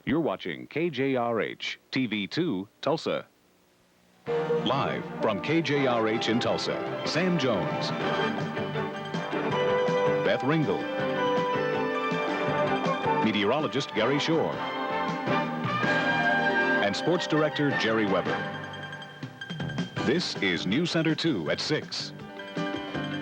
You're watching KJRH TV 2, Tulsa. Live from KJRH in Tulsa, Sam Jones, Beth Ringel, meteorologist Gary Shore, and sports director Jerry Weber. This is Newscenter 2 at 6.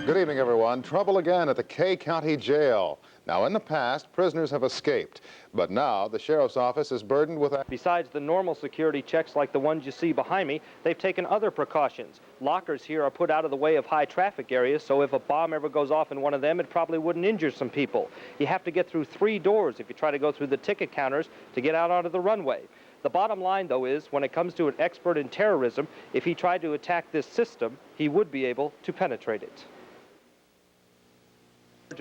Good evening, everyone. Trouble again at the K County Jail. Now, in the past, prisoners have escaped, but now the sheriff's office is burdened with... Besides the normal security checks like the ones you see behind me, they've taken other precautions. Lockers here are put out of the way of high traffic areas, so if a bomb ever goes off in one of them, it probably wouldn't injure some people. You have to get through 3 doors if you try to go through the ticket counters to get out onto the runway. The bottom line, though, is when it comes to an expert in terrorism, if he tried to attack this system, he would be able to penetrate it.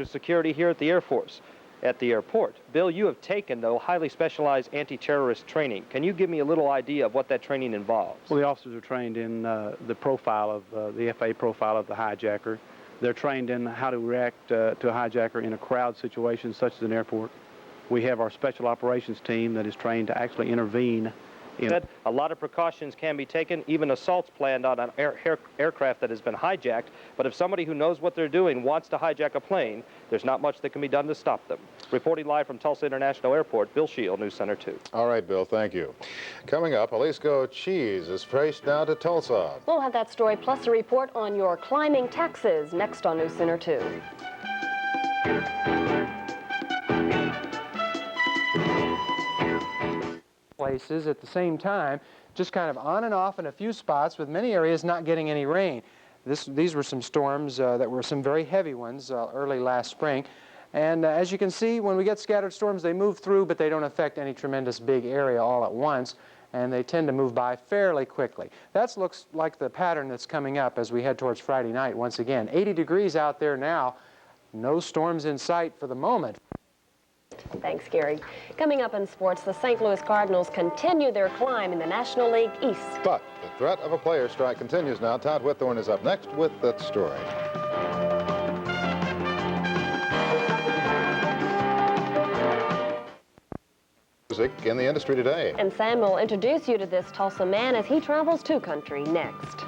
Security here at the Air Force, at the airport. Bill, you have taken, though, highly specialized anti-terrorist training. Can you give me a little idea of what that training involves? Well, the officers are trained in the profile of the FA profile of the hijacker. They're trained in how to react to a hijacker in a crowd situation such as an airport. We have our special operations team that is trained to actually intervene. A lot of precautions can be taken, even assaults planned on an aircraft that has been hijacked. But if somebody who knows what they're doing wants to hijack a plane, there's not much that can be done to stop them. Reporting live from Tulsa International Airport, Bill Shield, Newscenter 2. All right, Bill, thank you. Coming up, Jalisco cheese is traced down to Tulsa. We'll have that story plus a report on your climbing taxes next on Newscenter 2. Places at the same time, just kind of on and off in a few spots, with many areas not getting any rain. These were some storms that were some very heavy ones early last spring. And as you can see, when we get scattered storms, they move through, but they don't affect any tremendous big area all at once, and they tend to move by fairly quickly. That looks like the pattern that's coming up as we head towards Friday night once again. 80 degrees out there now. No storms in sight for the moment. Thanks, Gary. Coming up in sports, the St. Louis Cardinals continue their climb in the National League East. But the threat of a player strike continues now. Todd Whitthorne is up next with that story. Music in the industry today. And Sam will introduce you to this Tulsa man as he travels to country next.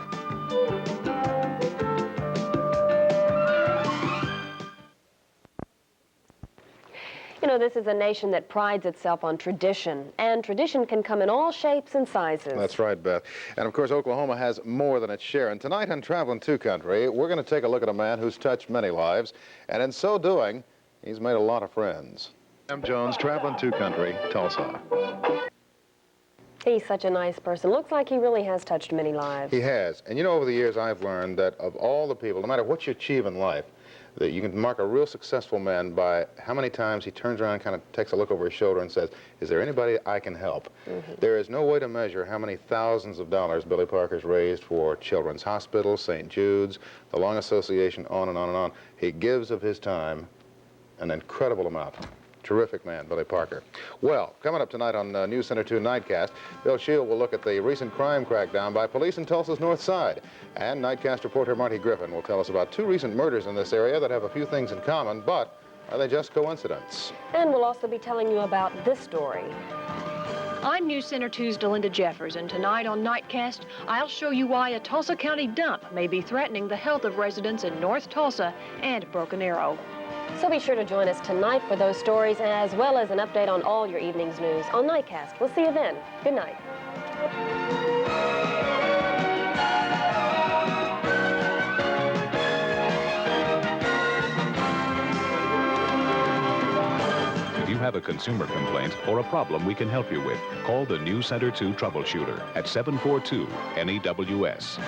You know, this is a nation that prides itself on tradition, and tradition can come in all shapes and sizes. That's right, Beth. And, of course, Oklahoma has more than its share. And tonight on Traveling to Country, we're going to take a look at a man who's touched many lives, and in so doing, he's made a lot of friends. Sam Jones, Traveling to Country, Tulsa. He's such a nice person. Looks like he really has touched many lives. He has. And, you know, over the years, I've learned that of all the people, no matter what you achieve in life, that you can mark a real successful man by how many times he turns around and kind of takes a look over his shoulder and says, is there anybody I can help? There is no way to measure how many thousands of dollars Billy Parker's raised for Children's Hospital, St. Jude's, the Lung Association, on and on and on. He gives of his time an incredible amount. Terrific man, Billy Parker. Well, coming up tonight on Newscenter 2 Nightcast, Bill Shield will look at the recent crime crackdown by police in Tulsa's North Side. And Nightcast reporter Marty Griffin will tell us about 2 recent murders in this area that have a few things in common, but are they just coincidence? And we'll also be telling you about this story. I'm Newscenter 2's Delinda Jeffers, and tonight on Nightcast, I'll show you why a Tulsa County dump may be threatening the health of residents in North Tulsa and Broken Arrow. So be sure to join us tonight for those stories, as well as an update on all your evening's news on Nightcast. We'll see you then. Good night. If you have a consumer complaint or a problem we can help you with, call the Newscenter 2 troubleshooter at 742-NEWS.